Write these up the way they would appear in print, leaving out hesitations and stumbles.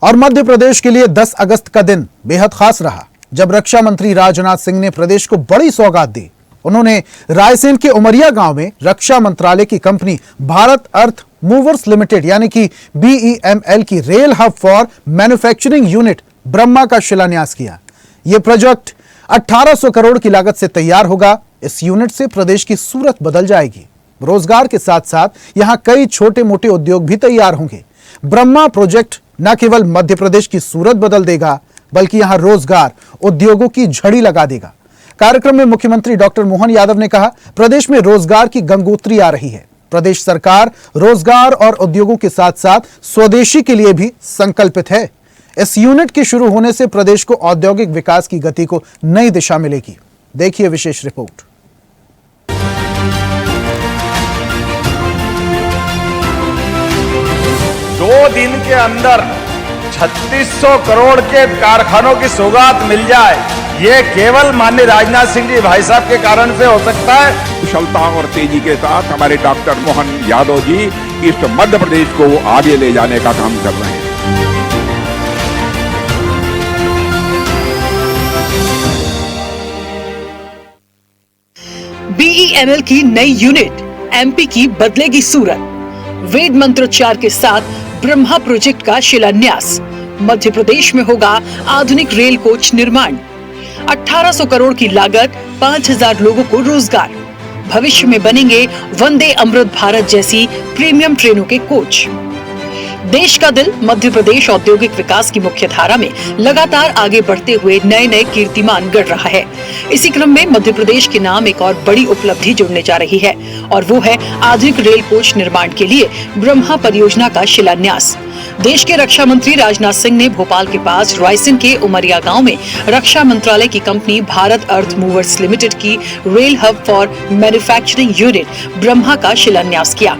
और मध्य प्रदेश के लिए 10 अगस्त का दिन बेहद खास रहा, जब रक्षा मंत्री राजनाथ सिंह ने प्रदेश को बड़ी सौगात दी। उन्होंने रायसेन के उमरिया गांव में रक्षा मंत्रालय की कंपनी भारत अर्थ मूवर्स लिमिटेड यानी कि BEML की rail hub for manufacturing unit Brahma का शिलान्यास किया। यह प्रोजेक्ट 1800 करोड़ की लागत से तैयार होगा। इस यूनिट से प्रदेश की सूरत बदल जाएगी। रोजगार के साथ साथ यहां कई छोटे मोटे उद्योग भी तैयार होंगे। ब्रह्मा प्रोजेक्ट न केवल मध्य प्रदेश की सूरत बदल देगा, बल्कि यहां रोजगार उद्योगों की झड़ी लगा देगा। कार्यक्रम में मुख्यमंत्री डॉक्टर मोहन यादव ने कहा, प्रदेश में रोजगार की गंगोत्री आ रही है। प्रदेश सरकार रोजगार और उद्योगों के साथ साथ स्वदेशी के लिए भी संकल्पित है। इस यूनिट के शुरू होने से प्रदेश को औद्योगिक विकास की गति को नई दिशा मिलेगी। देखिए विशेष रिपोर्ट। 2 दिन के अंदर 3600 करोड़ के कारखानों की सौगात मिल जाए, ये केवल माननीय राजनाथ सिंह जी भाई साहब के कारण से हो सकता है। कुशलता और तेजी के साथ हमारे डॉक्टर मोहन यादव जी इस मध्य प्रदेश को आगे ले जाने का काम कर रहे हैं। BEML की नई यूनिट MP की बदलेगी सूरत। वेद मंत्रोच्चार के साथ ब्रह्मा प्रोजेक्ट का शिलान्यास। मध्य प्रदेश में होगा आधुनिक रेल कोच निर्माण। 1800 करोड़ की लागत, 5000 लोगों को रोजगार। भविष्य में बनेंगे वंदे अमृत भारत जैसी प्रीमियम ट्रेनों के कोच। देश का दिल मध्य प्रदेश औद्योगिक विकास की मुख्य धारा में लगातार आगे बढ़ते हुए नए नए कीर्तिमान गढ़ रहा है। इसी क्रम में मध्य प्रदेश के नाम एक और बड़ी उपलब्धि जुड़ने जा रही है और वो है आधुनिक रेल कोच निर्माण के लिए ब्रह्मा परियोजना का शिलान्यास। देश के रक्षा मंत्री राजनाथ सिंह ने भोपाल के पास रायसेन के उमरिया गांव में रक्षा मंत्रालय की कंपनी भारत अर्थ मूवर्स लिमिटेड की rail hub for manufacturing unit Brahma का शिलान्यास किया।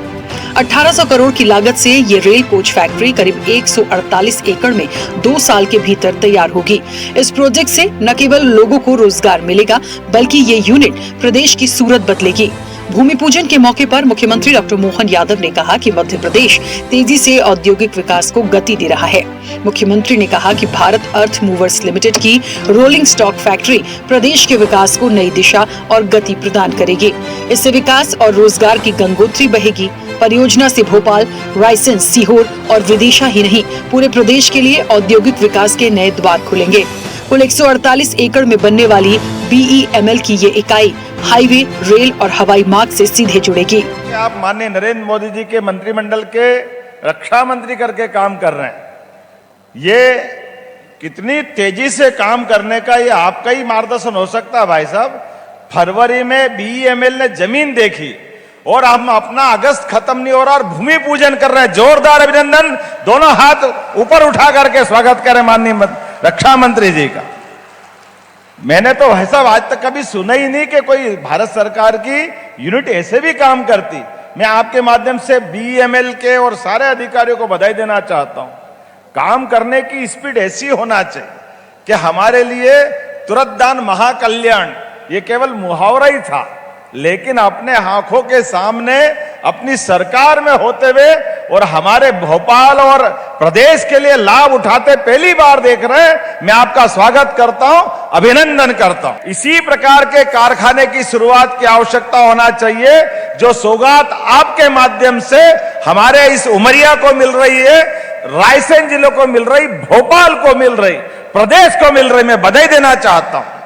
1800 करोड़ की लागत से ये रेल कोच फैक्ट्री करीब 148 एकड़ में 2 साल के भीतर तैयार होगी। इस प्रोजेक्ट से न केवल लोगों को रोजगार मिलेगा, बल्कि ये यूनिट प्रदेश की सूरत बदलेगी। भूमि पूजन के मौके पर मुख्यमंत्री डॉक्टर मोहन यादव ने कहा कि मध्य प्रदेश तेजी से औद्योगिक विकास को गति दे रहा है। मुख्यमंत्री ने कहा कि भारत अर्थ मूवर्स लिमिटेड की रोलिंग स्टॉक फैक्ट्री प्रदेश के विकास को नई दिशा और गति प्रदान करेगी। इससे विकास और रोजगार की गंगोत्री बहेगी। परियोजना से भोपाल, रायसेन, सीहोर और विदिशा ही नहीं, पूरे प्रदेश के लिए औद्योगिक विकास के नए द्वार खुलेंगे। कुल 148 एकड़ में बनने वाली BEML की ये इकाई हाईवे, रेल और हवाई मार्ग से सीधे जुड़ेगी। आप माननीय नरेंद्र मोदी जी के मंत्रिमंडल के रक्षा मंत्री करके काम कर रहे हैं। ये कितनी तेजी से काम करने का ये आपका ही मार्गदर्शन हो सकता है भाई साहब। फरवरी में BEML ने जमीन देखी और हम अपना अगस्त खत्म नहीं हो रहा और भूमि पूजन कर रहे हैं। जोरदार अभिनंदन, दोनों हाथ ऊपर उठा करके स्वागत करें माननीय रक्षा मंत्री जी का। मैंने तो भाई साहब आज तक कभी सुना ही नहीं कि कोई भारत सरकार की यूनिट ऐसे भी काम करती। मैं आपके माध्यम से BEML के और सारे अधिकारियों को बधाई देना चाहता हूं। काम करने की स्पीड ऐसी होना चाहिए कि हमारे लिए तुरंत दान महाकल्याण ये केवल मुहावरा ही था, लेकिन अपने आंखों के सामने अपनी सरकार में होते हुए और हमारे भोपाल और प्रदेश के लिए लाभ उठाते पहली बार देख रहे हैं। मैं आपका स्वागत करता हूं, अभिनंदन करता हूं। इसी प्रकार के कारखाने की शुरुआत की आवश्यकता होना चाहिए, जो सौगात आपके माध्यम से हमारे इस उमरिया को मिल रही है, रायसेन जिलों को मिल रही, भोपाल को मिल रही, प्रदेश को मिल रही। मैं बधाई देना चाहता हूं।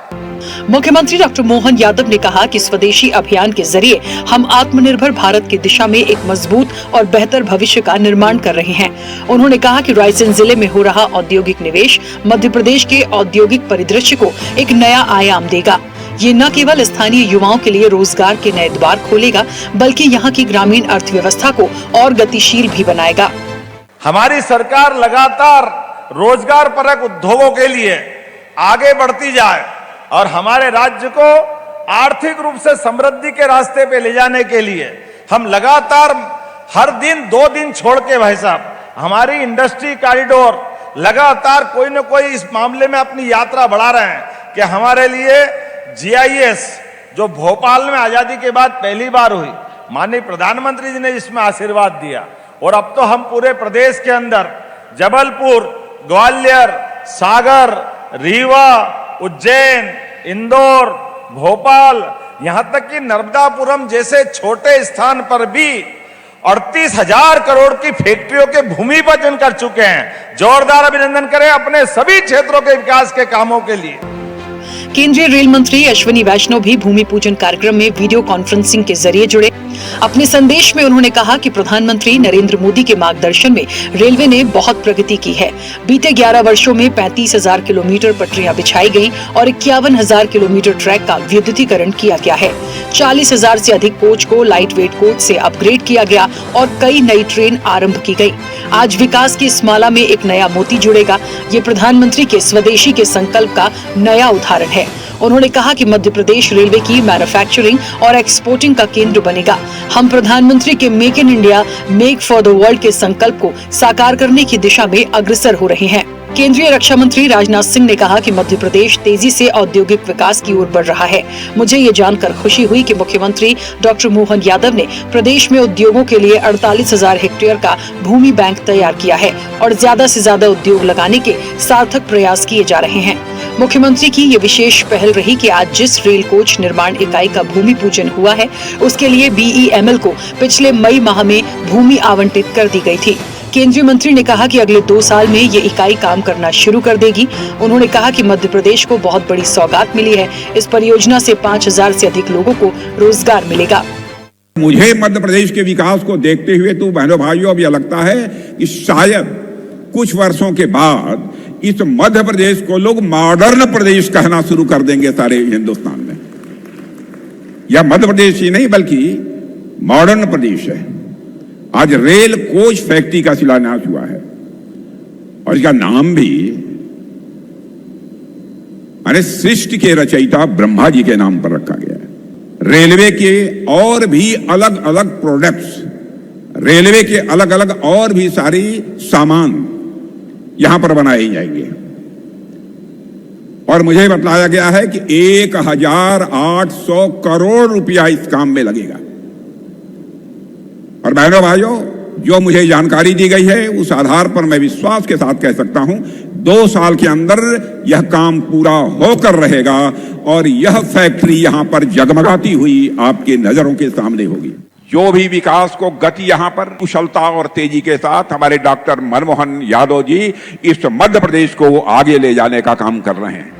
मुख्यमंत्री डॉक्टर मोहन यादव ने कहा कि स्वदेशी अभियान के जरिए हम आत्मनिर्भर भारत की दिशा में एक मजबूत और बेहतर भविष्य का निर्माण कर रहे हैं। उन्होंने कहा कि रायसेन जिले में हो रहा औद्योगिक निवेश मध्य प्रदेश के औद्योगिक परिदृश्य को एक नया आयाम देगा। ये न केवल स्थानीय युवाओं के लिए रोजगार के नए द्वार खोलेगा, बल्कि यहाँ की ग्रामीण अर्थव्यवस्था को और गतिशील भी बनाएगा। हमारी सरकार लगातार रोजगार परक उद्योगों के लिए आगे बढ़ती जाए और हमारे राज्य को आर्थिक रूप से समृद्धि के रास्ते पे ले जाने के लिए हम लगातार हर दिन 2 दिन छोड़ के भाई साहब हमारी इंडस्ट्री कॉरिडोर लगातार कोई न कोई इस मामले में अपनी यात्रा बढ़ा रहे हैं कि हमारे लिए GIS जो भोपाल में आजादी के बाद पहली बार हुई, माननीय प्रधानमंत्री जी ने इसमें आशीर्वाद दिया और अब तो हम पूरे प्रदेश के अंदर जबलपुर, ग्वालियर, सागर, रीवा, उज्जैन, इंदौर, भोपाल, यहां तक कि नर्मदापुरम जैसे छोटे स्थान पर भी 38,000 करोड़ की फैक्ट्रियों के भूमि पूजन कर चुके हैं। जोरदार अभिनंदन करें अपने सभी क्षेत्रों के विकास के कामों के लिए। केंद्रीय रेल मंत्री अश्विनी वैष्णव भी भूमि पूजन कार्यक्रम में वीडियो कॉन्फ्रेंसिंग के जरिए जुड़े। अपने संदेश में उन्होंने कहा कि प्रधानमंत्री नरेंद्र मोदी के मार्गदर्शन में रेलवे ने बहुत प्रगति की है। बीते 11 वर्षों में 35,000 किलोमीटर पटरियां बिछाई गईं और 51,000 किलोमीटर ट्रैक का विद्युतीकरण किया गया है। 40,000 से अधिक कोच को लाइट वेट कोच से अपग्रेड किया गया और कई नई ट्रेन आरंभ की गई। आज विकास की इस माला में एक नया मोती जुड़ेगा। ये प्रधानमंत्री के स्वदेशी के संकल्प का नया उदाहरण है। उन्होंने कहा कि मध्य प्रदेश रेलवे की मैन्युफैक्चरिंग और एक्सपोर्टिंग का केंद्र बनेगा। हम प्रधानमंत्री के make in India, make for the world के संकल्प को साकार करने की दिशा में अग्रसर हो रहे हैं। केंद्रीय रक्षा मंत्री राजनाथ सिंह ने कहा कि मध्य प्रदेश तेजी से औद्योगिक विकास की ओर बढ़ रहा है। मुझे ये जानकर खुशी हुई कि मुख्यमंत्री डॉक्टर मोहन यादव ने प्रदेश में उद्योगों के लिए 48,000 हेक्टेयर का भूमि बैंक तैयार किया है और ज्यादा से ज्यादा उद्योग लगाने के सार्थक प्रयास किए जा रहे हैं। मुख्यमंत्री की ये विशेष पहल रही कि आज जिस रेल कोच निर्माण इकाई का भूमि पूजन हुआ है, उसके लिए BEML को पिछले मई माह में भूमि आवंटित कर दी गई थी। केंद्रीय मंत्री ने कहा कि अगले 2 साल में ये इकाई काम करना शुरू कर देगी। उन्होंने कहा कि मध्य प्रदेश को बहुत बड़ी सौगात मिली है। इस परियोजना से 5,000 से अधिक लोगों को रोजगार मिलेगा। मुझे मध्य प्रदेश के विकास को देखते हुए तो बहनों भाइयों अब यह लगता है कि शायद कुछ वर्षों के बाद इस मध्य प्रदेश को लोग मॉडर्न प्रदेश कहना शुरू कर देंगे सारे हिंदुस्तान में। यह मध्य प्रदेश ही नहीं बल्कि मॉडर्न प्रदेश है। आज रेल कोच फैक्ट्री का शिलान्यास हुआ है और इसका नाम भी माने सृष्टि के रचयिता ब्रह्मा जी के नाम पर रखा गया है। रेलवे के और भी अलग अलग प्रोडक्ट्स, रेलवे के अलग अलग और भी सारी सामान यहां पर बनाए जाएंगे और मुझे बताया गया है कि 1,800 करोड़ रुपया इस काम में लगेगा। और बहनों भाइयों, जो मुझे जानकारी दी गई है उस आधार पर मैं विश्वास के साथ कह सकता हूं 2 साल के अंदर यह काम पूरा होकर रहेगा और यह फैक्ट्री यहां पर जगमगाती हुई आपके नजरों के सामने होगी। जो भी विकास को गति यहां पर कुशलता और तेजी के साथ हमारे डॉक्टर मनमोहन यादव जी इस मध्य प्रदेश को आगे ले जाने का काम कर रहे हैं।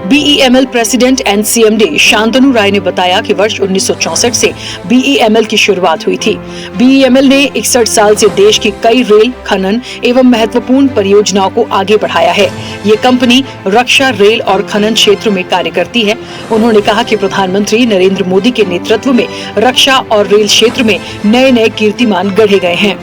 BEML president and CMD Shantanu Rai ने बताया कि वर्ष 1964 से BEML की शुरुआत हुई थी। BEML ने 61 साल से देश की कई रेल, खनन एवं महत्वपूर्ण परियोजनाओं को आगे बढ़ाया है। ये कंपनी रक्षा, रेल और खनन क्षेत्र में कार्य करती है। उन्होंने कहा कि प्रधानमंत्री नरेंद्र मोदी के नेतृत्व में रक्षा और रेल क्षेत्र में नए नए कीर्तिमान गढ़े गए हैं।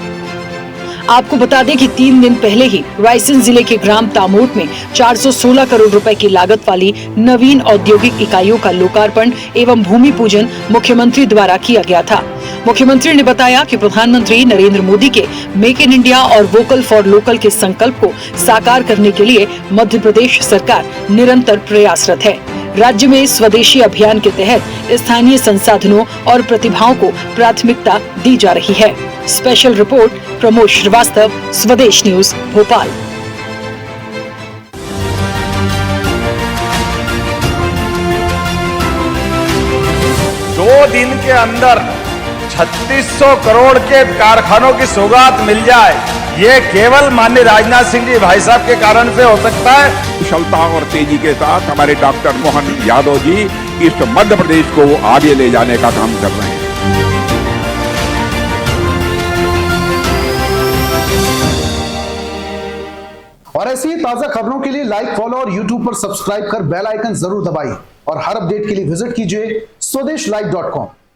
आपको बता दें कि 3 दिन पहले ही रायसेन जिले के ग्राम तामोट में 416 करोड़ रुपए की लागत वाली नवीन औद्योगिक इकाइयों का लोकार्पण एवं भूमि पूजन मुख्यमंत्री द्वारा किया गया था। मुख्यमंत्री ने बताया कि प्रधानमंत्री नरेंद्र मोदी के मेक इन इंडिया और वोकल फॉर लोकल के संकल्प को साकार करने के लिए मध्य प्रदेश सरकार निरंतर प्रयासरत है। राज्य में स्वदेशी अभियान के तहत स्थानीय संसाधनों और प्रतिभाओं को प्राथमिकता दी जा रही है। स्पेशल रिपोर्ट प्रमोद श्रीवास्तव, स्वदेश न्यूज, भोपाल। 2 दिन के अंदर 3600 करोड़ के कारखानों की सौगात मिल जाए, ये केवल माननीय राजनाथ सिंह जी भाई साहब के कारण से हो सकता है। कुशलता और तेजी के साथ हमारे डॉक्टर मोहन यादव जी इस मध्य प्रदेश को आगे ले जाने का काम कर रहे हैं। और ऐसी ही ताजा खबरों के लिए लाइक, फॉलो और यूट्यूब पर सब्सक्राइब कर बेल आइकन जरूर दबाइए और हर अपडेट के लिए विजिट कीजिए स्वदेशलाइव.com।